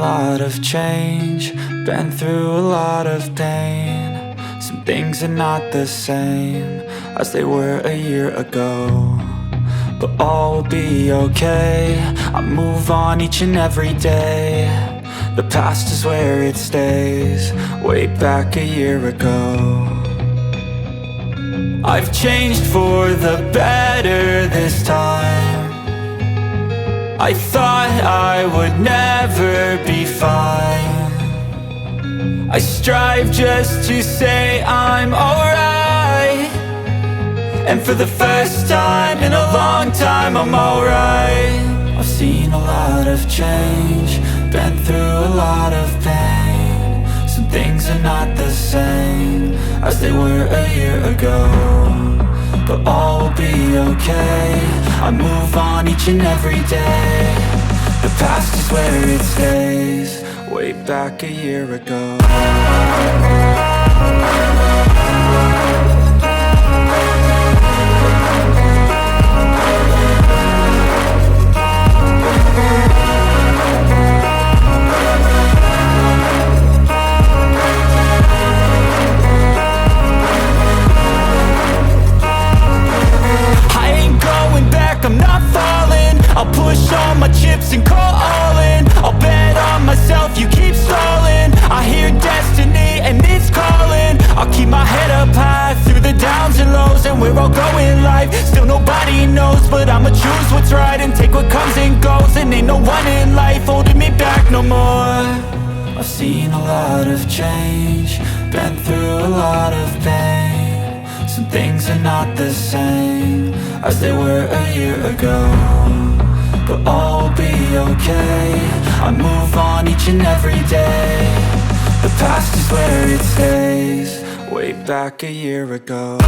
lot of change, been through a lot of pain. Some things are not the same as they were a year ago, but all will be okay. I move on each and every day. The past is where it stays, way back a year ago. I've changed for the better this time. I thought I would never be fine. I strive just to say I'm alright, and for the first time in a long time I'm alright. I've seen a lot of change, been through a lot of pain. Some things are not the same as they were a year ago, but all will be okay. I move on each and every day. The past is where it stays, way back a year ago. I'm not falling, I'll push all my chips and call all in. I'll bet on myself, you keep stalling. I hear destiny and it's calling. I'll keep my head up high through the downs and lows, and we're all going life. Still nobody knows, but I'ma choose what's right and take what comes and goes. And ain't no one in life holding me back no more. I've seen a lot of change, been through a lot of pain. Some things are not the same as they were a year ago, but all will be okay. I move on each and every day. The past is where it stays, way back a year ago.